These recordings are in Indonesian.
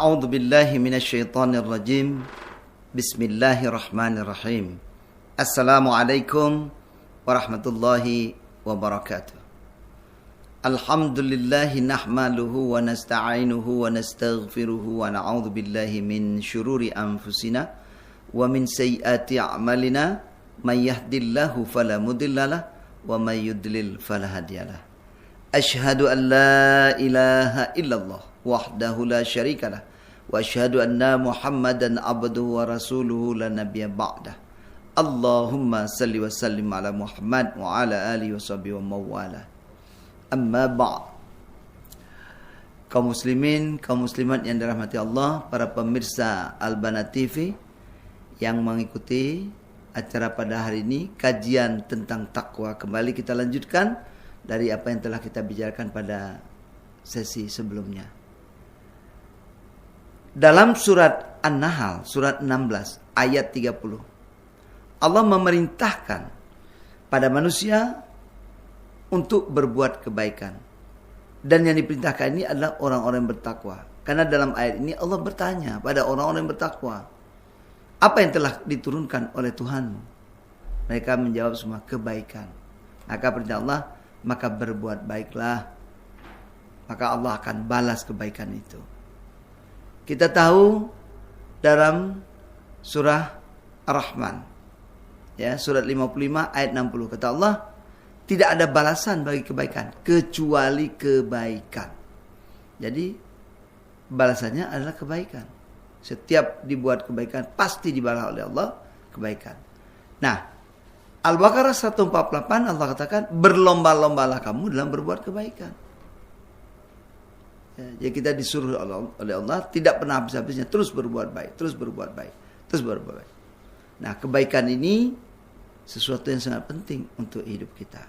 A'udzu billahi minasyaitonir rajim. Bismillahirrahmanirrahim. Assalamualaikum warahmatullahi wabarakatuh. Alhamdulillahi nahmaduhu wa nasta'inuhu wa nastaghfiruhu wa na'udzu billahi min syururi anfusina wa min sayyiati a'malina. May yahdihillahu fala mudhillalah wa may yudlil fala hadiyalah. Asyhadu an la ilaha illallah wahdahu la syarikalah wa asyhadu anna Muhammadan abduhu wa rasuluhu la nabiyya ba'dah. Allahumma salli wa sallim ala Muhammad wa ala alihi wa sahbihi wa mawala. Amma ba'd. Kaum muslimin, kaum muslimat yang dirahmati Allah, para pemirsa Al-Bana TV yang mengikuti acara pada hari ini, kajian tentang takwa. Kembali kita lanjutkan dari apa yang telah kita bicarakan pada sesi sebelumnya. Dalam surat An-Nahl, surat 16, ayat 30. Allah memerintahkan pada manusia untuk berbuat kebaikan. Dan yang diperintahkan ini adalah orang-orang yang bertakwa. Karena dalam ayat ini Allah bertanya pada orang-orang yang bertakwa, apa yang telah diturunkan oleh Tuhanmu? Mereka menjawab semua kebaikan. Maka perintah Allah, maka berbuat baiklah. Maka Allah akan balas kebaikan itu. Kita tahu dalam surah Ar-Rahman, ya, surat 55 ayat 60, kata Allah, tidak ada balasan bagi kebaikan kecuali kebaikan. Jadi balasannya adalah kebaikan. Setiap dibuat kebaikan pasti dibalas oleh Allah kebaikan. Nah, Al-Baqarah 148 Allah katakan, berlomba-lombalah kamu dalam berbuat kebaikan. Ya, jadi kita disuruh oleh Allah tidak pernah habis-habisnya terus berbuat baik, terus berbuat baik, terus berbuat baik. Nah, kebaikan ini sesuatu yang sangat penting untuk hidup kita.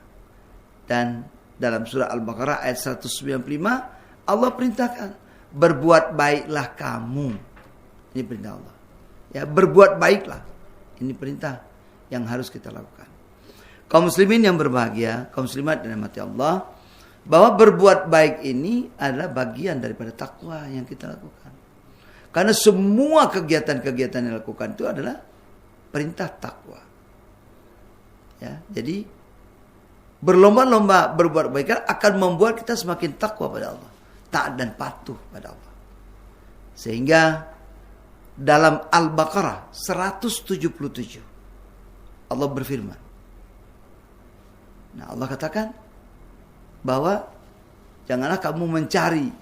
Dan dalam surah Al-Baqarah ayat 195 Allah perintahkan, berbuat baiklah kamu. Ini perintah Allah. Ya, berbuat baiklah. Ini perintah yang harus kita lakukan. Kaum muslimin yang berbahagia, kaum muslimat yang dirahmati Allah, bahwa berbuat baik ini adalah bagian daripada takwa yang kita lakukan. Karena semua kegiatan-kegiatan yang dilakukan itu adalah perintah takwa. Ya, jadi berlomba-lomba berbuat kebaikan akan membuat kita semakin takwa pada Allah, taat dan patuh pada Allah. Sehingga dalam Al-Baqarah 177 Allah berfirman. Nah, Allah katakan bahwa janganlah kamu mencari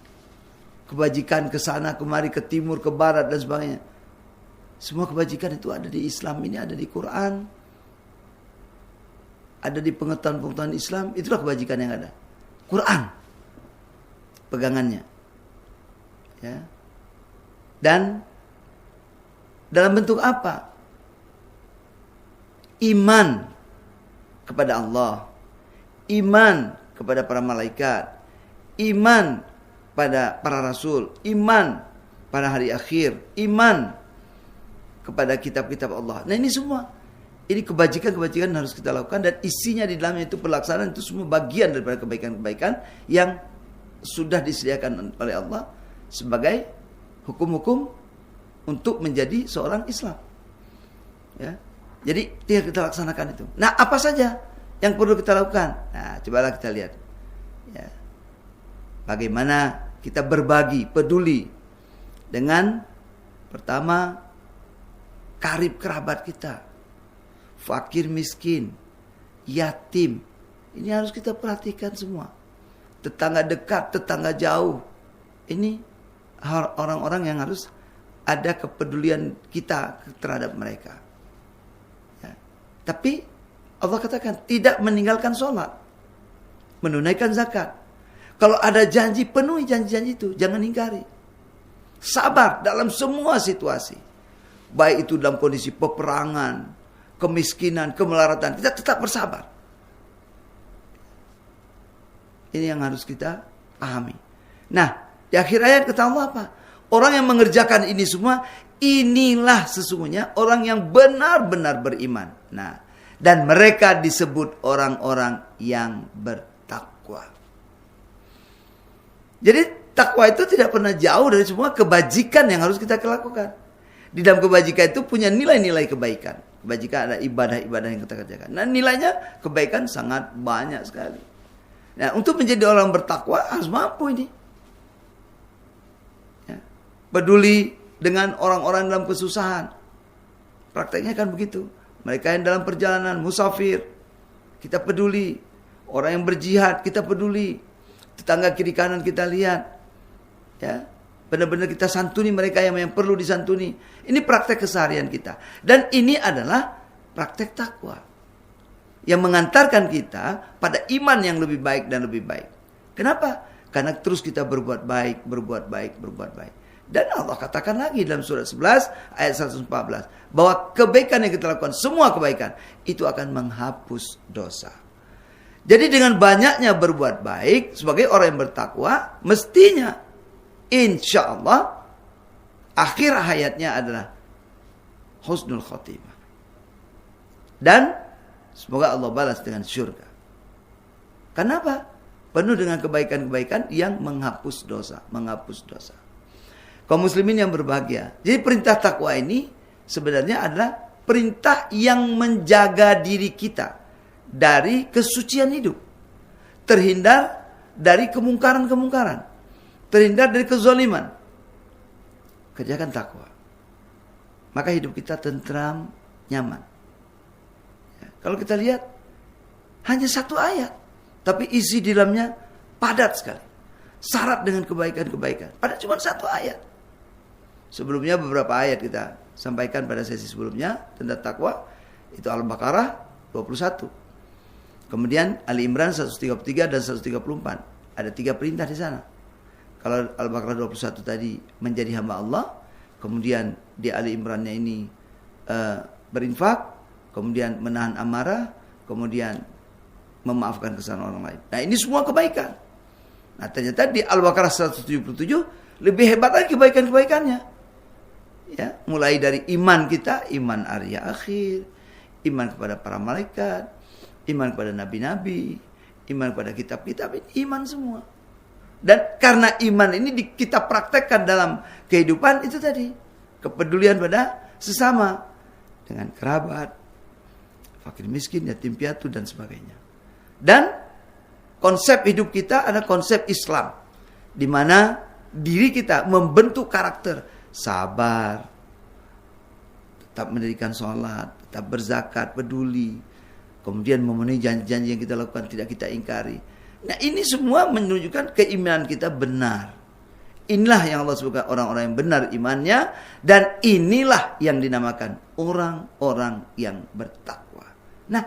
kebajikan ke sana kemari, ke timur, ke barat dan sebagainya. Semua kebajikan itu ada di Islam ini, ada di Quran, ada di pengetahuan-pengetahuan Islam. Itulah kebajikan yang ada. Quran pegangannya. Ya. Dan dalam bentuk apa? Iman kepada Allah, iman kepada para malaikat, iman pada para rasul, iman pada hari akhir, iman kepada kitab-kitab Allah. Nah, ini semua, ini kebajikan-kebajikan yang harus kita lakukan, dan isinya di dalamnya itu pelaksanaan, itu semua bagian daripada kebaikan-kebaikan yang sudah disediakan oleh Allah sebagai hukum-hukum untuk menjadi seorang Islam. Ya. Jadi tinggal kita laksanakan itu. Nah, apa saja yang perlu kita lakukan? Nah, cobalah kita lihat. Ya. Bagaimana kita berbagi, peduli dengan pertama karib kerabat kita, fakir miskin, yatim. Ini harus kita perhatikan semua. Tetangga dekat, tetangga jauh. Ini orang-orang yang harus ada kepedulian kita terhadap mereka. Ya. Tapi Allah katakan tidak meninggalkan sholat, menunaikan zakat. Kalau ada janji, penuhi janji-janji itu, jangan ingkari. Sabar dalam semua situasi, baik itu dalam kondisi peperangan, kemiskinan, kemelaratan, kita tetap bersabar. Ini yang harus kita pahami. Nah, di akhir ayat kata Allah apa? Orang yang mengerjakan ini semua, inilah sesungguhnya orang yang benar-benar beriman. Nah, dan mereka disebut orang-orang yang bertakwa. Jadi takwa itu tidak pernah jauh dari semua kebajikan yang harus kita lakukan. Di dalam kebajikan itu punya nilai-nilai kebaikan. Kebajikan ada ibadah-ibadah yang kita kerjakan. Nah, nilainya kebaikan sangat banyak sekali. Nah, untuk menjadi orang bertakwa harus mampu ini. Ya. Peduli dengan orang-orang dalam kesusahan. Prakteknya kan begitu. Mereka yang dalam perjalanan, musafir, kita peduli. Orang yang berjihad, kita peduli. Tetangga kiri kanan kita lihat. Ya, benar-benar kita santuni mereka yang perlu disantuni. Ini praktek keseharian kita. Dan ini adalah praktek takwa. Yang mengantarkan kita pada iman yang lebih baik dan lebih baik. Kenapa? Karena terus kita berbuat baik, berbuat baik, berbuat baik. Dan Allah katakan lagi dalam surat 11 ayat 114. Bahwa kebaikan yang kita lakukan, semua kebaikan, itu akan menghapus dosa. Jadi dengan banyaknya berbuat baik, sebagai orang yang bertakwa, mestinya, insya Allah, akhir hayatnya adalah husnul khotimah. Dan semoga Allah balas dengan syurga. Kenapa? Penuh dengan kebaikan-kebaikan yang menghapus dosa. Menghapus dosa. Kaum muslimin yang berbahagia. Jadi perintah takwa ini sebenarnya adalah perintah yang menjaga diri kita dari kesucian hidup. Terhindar dari kemungkaran-kemungkaran. Terhindar dari kezaliman. Kerjakan takwa. Maka hidup kita tentram, nyaman. Ya, kalau kita lihat, hanya satu ayat. Tapi isi di dalamnya padat sekali. Syarat dengan kebaikan-kebaikan. Padahal cuma satu ayat. Sebelumnya beberapa ayat kita sampaikan pada sesi sebelumnya tentang takwa. Itu Al-Baqarah 21. Kemudian Ali Imran 133 dan 134. Ada 3 perintah di sana. Kalau Al-Baqarah 21 tadi menjadi hamba Allah. Kemudian di Ali Imrannya ini berinfak. Kemudian menahan amarah. Kemudian memaafkan kesalahan orang lain. Nah, ini semua kebaikan. Nah, ternyata di Al-Baqarah 177 lebih hebat lagi kebaikan-kebaikannya. Ya, mulai dari iman kita, iman hari akhir, iman kepada para malaikat, iman kepada nabi-nabi, iman kepada kitab-kitab, iman semua. Dan karena iman ini kita praktekkan dalam kehidupan itu tadi, kepedulian pada sesama, dengan kerabat, fakir miskin, yatim piatu dan sebagainya. Dan konsep hidup kita ada konsep Islam, di mana diri kita membentuk karakter, sabar, tetap mendirikan sholat, tetap berzakat, peduli, kemudian memenuhi janji-janji yang kita lakukan, tidak kita ingkari. Nah, ini semua menunjukkan keimanan kita benar. Inilah yang Allah sebutkan orang-orang yang benar imannya, dan inilah yang dinamakan orang-orang yang bertakwa. Nah,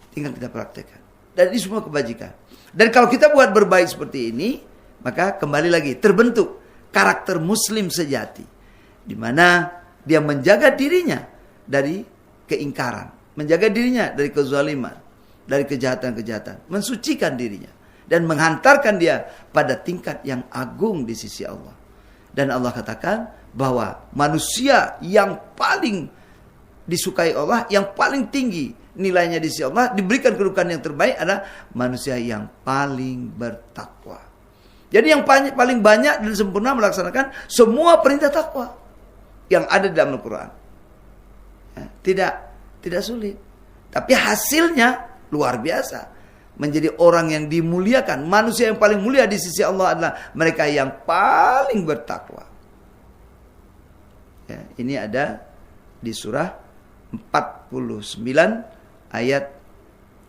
tinggal kita praktekkan. Dan ini semua kebajikan. Dan kalau kita buat berbaik seperti ini, maka kembali lagi terbentuk karakter muslim sejati, di mana dia menjaga dirinya dari keingkaran, menjaga dirinya dari kezaliman, dari kejahatan-kejahatan, mensucikan dirinya dan menghantarkan dia pada tingkat yang agung di sisi Allah. Dan Allah katakan bahwa manusia yang paling disukai Allah, yang paling tinggi nilainya di sisi Allah, diberikan kedudukan yang terbaik adalah manusia yang paling bertakwa. Jadi yang paling banyak dan sempurna melaksanakan semua perintah takwa yang ada di dalam Al-Quran. Ya, tidak sulit. Tapi hasilnya luar biasa. Menjadi orang yang dimuliakan. Manusia yang paling mulia di sisi Allah adalah mereka yang paling bertakwa. Ya, ini ada di surah 49 ayat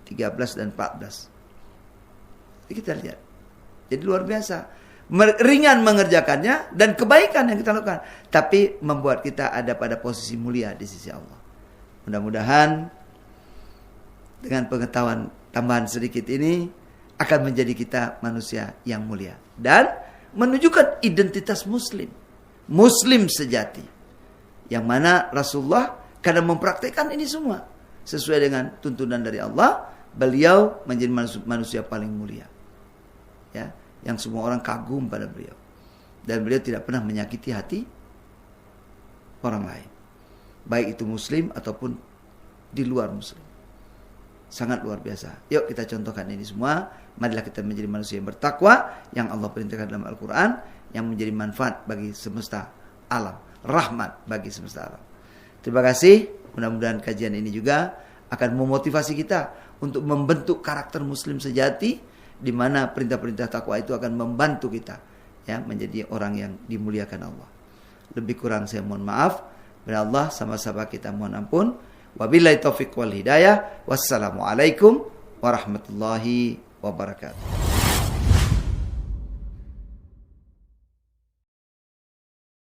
13 dan 14. Jadi kita lihat. Jadi luar biasa. Ringan mengerjakannya dan kebaikan yang kita lakukan. Tapi membuat kita ada pada posisi mulia di sisi Allah. Mudah-mudahan dengan pengetahuan tambahan sedikit ini akan menjadi kita manusia yang mulia. Dan menunjukkan identitas muslim. Muslim sejati. Yang mana Rasulullah karena mempraktikkan ini semua. Sesuai dengan tuntunan dari Allah. Beliau menjadi manusia paling mulia. Ya, yang semua orang kagum pada beliau. Dan beliau tidak pernah menyakiti hati orang lain. Baik itu muslim ataupun di luar muslim. sangat luar biasa. Yuk kita contohkan ini semua. Marilah kita menjadi manusia yang bertakwa, yang Allah perintahkan dalam Al-Quran, yang menjadi manfaat bagi semesta alam, rahmat bagi semesta alam. Terima kasih. Mudah-mudahan kajian ini juga akan memotivasi kita untuk membentuk karakter muslim sejati, di mana perintah-perintah takwa itu akan membantu kita ya menjadi orang yang dimuliakan Allah. Lebih kurang saya mohon maaf. Kepada Allah sama-sama kita mohon ampun. Wabillahi taufiq wal hidayah. Wassalamualaikum warahmatullahi wabarakatuh.